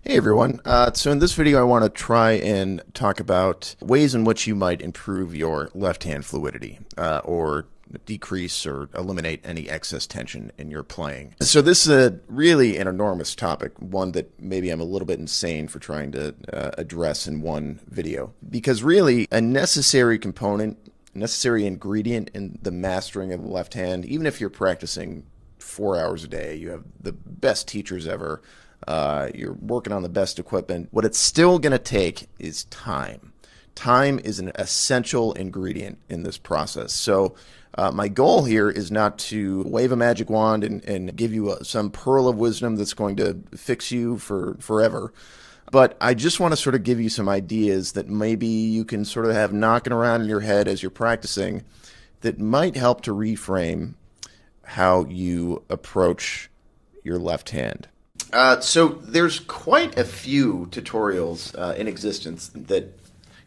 Hey everyone. So in this video, I want to try and talk about ways in which you might improve your left hand fluidity, or decrease or eliminate any excess tension in your playing. So this is really an enormous topic, one that maybe I'm a little bit insane for trying to address in one video, because really a necessary component, necessary ingredient in the mastering of the left hand, even if you're practicing 4 hours a day, you have the best teachers ever, you're working on the best equipment, what it's still going to take is time. Time is an essential ingredient in this process. So my goal here is not to wave a magic wand and give you some pearl of wisdom that's going to fix you for forever. But I just want to sort of give you some ideas that maybe you can sort of have knocking around in your head as you're practicing that might help to reframe how you approach your left hand. So there's quite a few tutorials in existence that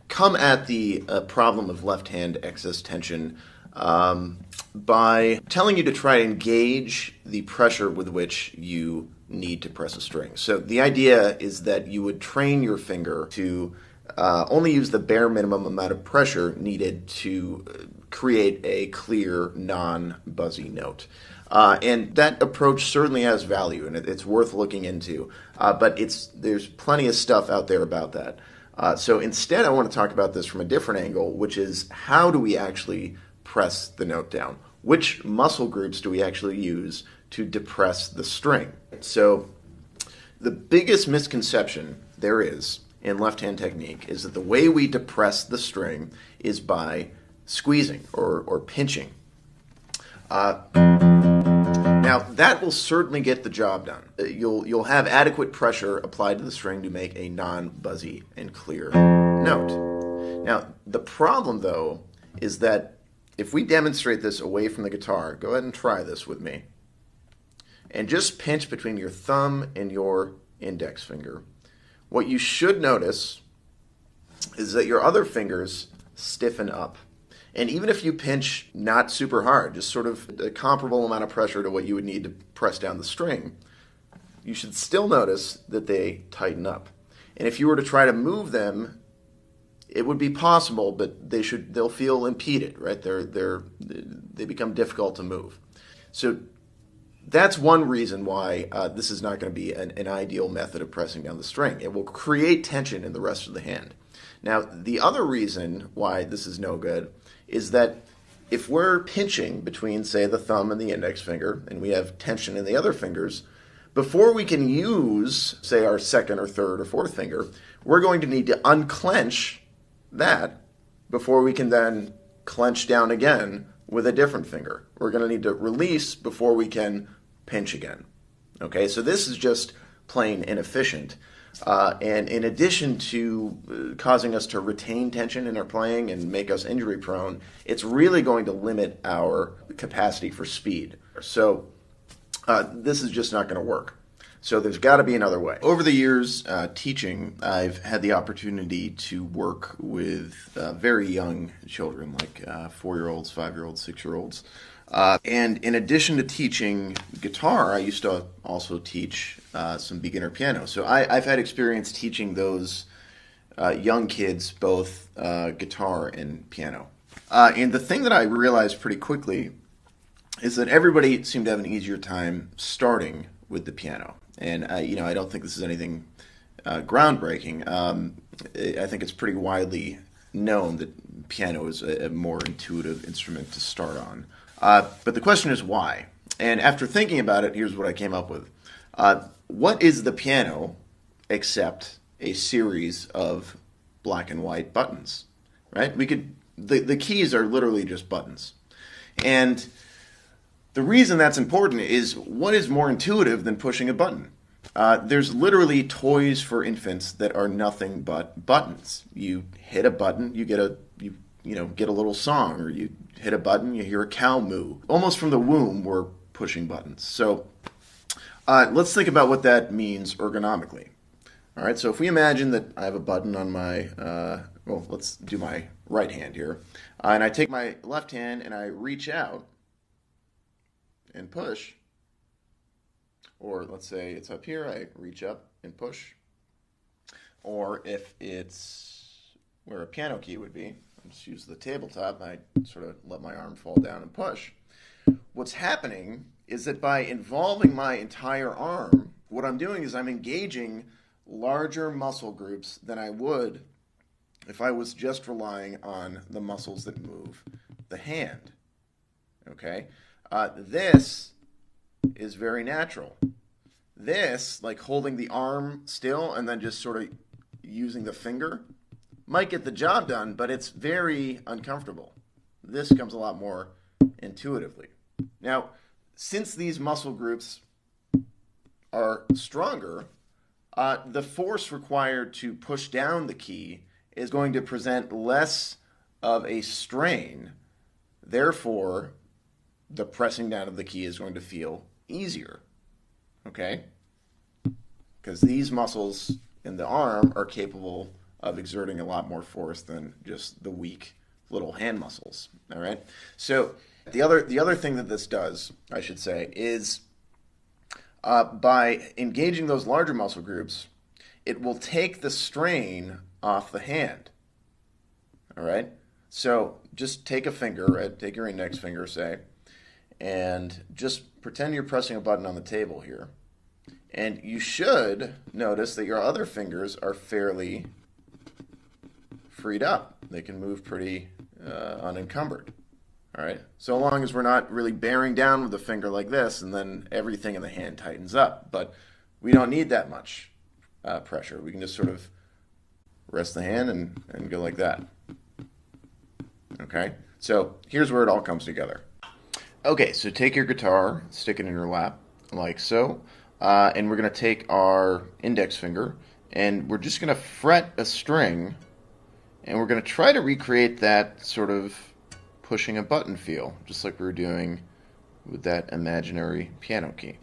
come at the problem of left hand excess tension by telling you to try and gauge the pressure with which you need to press a string. So the idea is that you would train your finger to only use the bare minimum amount of pressure needed to create a clear, non-buzzy note. And that approach certainly has value, and it's worth looking into. But there's plenty of stuff out there about that. So instead, I want to talk about this from a different angle, which is how do we actually press the note down? Which muscle groups do we actually use to depress the string? So the biggest misconception there is in left-hand technique is that the way we depress the string is by squeezing or pinching. Now, that will certainly get the job done. You'll have adequate pressure applied to the string to make a non-buzzy and clear note. Now, the problem, though, is that if we demonstrate this away from the guitar, go ahead and try this with me, and just pinch between your thumb and your index finger, what you should notice is that your other fingers stiffen up. And even if you pinch not super hard, just sort of a comparable amount of pressure to what you would need to press down the string, you should still notice that they tighten up. And if you were to try to move them, it would be possible, but they'll feel impeded, right? They become difficult to move. So that's one reason why this is not going to be an ideal method of pressing down the string. It will create tension in the rest of the hand. Now, the other reason why this is no good is that if we're pinching between, say, the thumb and the index finger, and we have tension in the other fingers, before we can use, say, our second or third or fourth finger, we're going to need to unclench that before we can then clench down again with a different finger. We're going to need to release before we can pinch again. Okay, so this is just plain inefficient. And in addition to causing us to retain tension in our playing and make us injury prone, it's really going to limit our capacity for speed. So this is just not going to work. So there's got to be another way. Over the years teaching, I've had the opportunity to work with very young children, like 4-year-olds, 5-year-olds, 6-year-olds. And in addition to teaching guitar, I used to also teach some beginner piano. So I've had experience teaching those young kids both guitar and piano. And the thing that I realized pretty quickly is that everybody seemed to have an easier time starting with the piano. And I don't think this is anything groundbreaking. I think it's pretty widely known that piano is a more intuitive instrument to start on. But the question is why? And after thinking about it, here's what I came up with. What is the piano except a series of black and white buttons, right? The keys are literally just buttons. And the reason that's important is what is more intuitive than pushing a button? There's literally toys for infants that are nothing but buttons. You hit a button, you get a little song, or you hit a button, you hear a cow moo. Almost from the womb, we're pushing buttons. So let's think about what that means ergonomically. All right, so if we imagine that I have a button on my, let's do my right hand here, and I take my left hand and I reach out and push, or let's say it's up here, I reach up and push, or if it's where a piano key would be, I'll just use the tabletop, I sort of let my arm fall down and push. What's happening is that by involving my entire arm, what I'm doing is I'm engaging larger muscle groups than I would if I was just relying on the muscles that move the hand. Okay? This is very natural. This, like holding the arm still and then just sort of using the finger, might get the job done, but it's very uncomfortable. This comes a lot more intuitively. Now, since these muscle groups are stronger, the force required to push down the key is going to present less of a strain. Therefore, the pressing down of the key is going to feel easier. Okay? Because these muscles in the arm are capable of exerting a lot more force than just the weak little hand muscles. All right? So the other thing that this does, I should say, is by engaging those larger muscle groups, it will take the strain off the hand. All right? So just take a finger, right? Take your index finger, say, and just pretend you're pressing a button on the table here. And you should notice that your other fingers are fairly freed up. They can move pretty unencumbered. All right? So long as we're not really bearing down with the finger like this, and then everything in the hand tightens up. But we don't need that much pressure. We can just sort of rest the hand and go like that. Okay? So here's where it all comes together. Okay, so take your guitar, stick it in your lap, like so, and we're going to take our index finger, and we're just going to fret a string, and we're going to try to recreate that sort of pushing a button feel, just like we were doing with that imaginary piano key.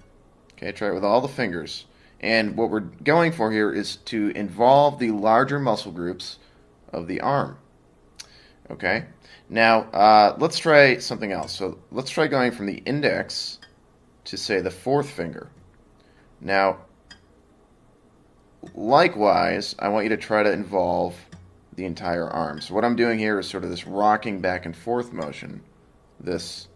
Okay, try it with all the fingers. And what we're going for here is to involve the larger muscle groups of the arm. Okay? Now, let's try something else. So let's try going from the index to, say, the fourth finger. Now, likewise, I want you to try to involve the entire arm. So what I'm doing here is sort of this rocking back and forth motion, this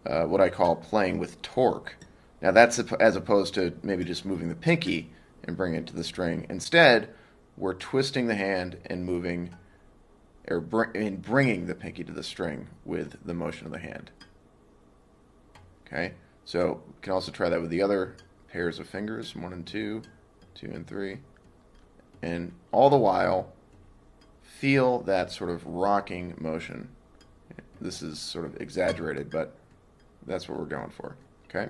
what I call playing with torque. Now that's as opposed to maybe just moving the pinky and bringing it to the string. Instead, we're twisting the hand and moving, or bringing the pinky to the string with the motion of the hand. Okay, so we can also try that with the other pairs of fingers, 1 and 2, 2 and 3, and all the while feel that sort of rocking motion. This is sort of exaggerated, but that's what we're going for. Okay?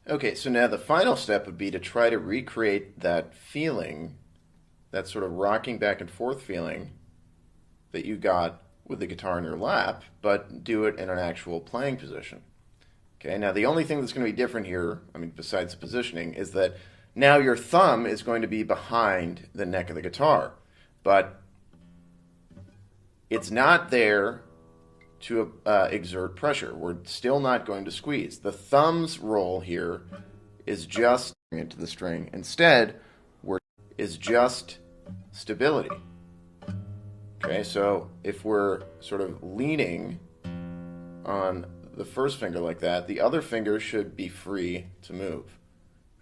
Okay, so now the final step would be to try to recreate that feeling, that sort of rocking back and forth feeling that you got with the guitar in your lap, but do it in an actual playing position. Okay, now the only thing that's going to be different here, I mean, besides the positioning, is that now your thumb is going to be behind the neck of the guitar, but it's not there to exert pressure. We're still not going to squeeze. The thumb's role here is just into the string. Instead, is just stability. Okay, so if we're sort of leaning on the first finger like that, the other finger should be free to move.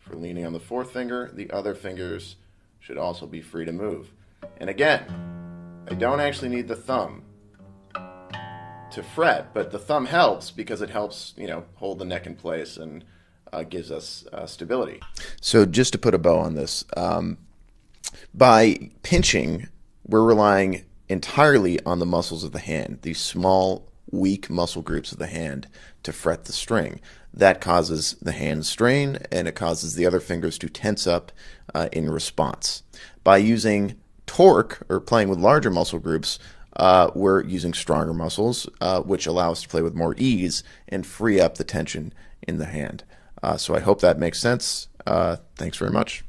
If we're leaning on the fourth finger, the other fingers should also be free to move. And again, I don't actually need the thumb to fret, but the thumb helps because it helps, hold the neck in place and gives us stability. So just to put a bow on this, by pinching, we're relying entirely on the muscles of the hand, these small, weak muscle groups of the hand to fret the string. That causes the hand strain, and it causes the other fingers to tense up in response. By using torque, or playing with larger muscle groups, we're using stronger muscles, which allow us to play with more ease and free up the tension in the hand. So I hope that makes sense. Thanks very much.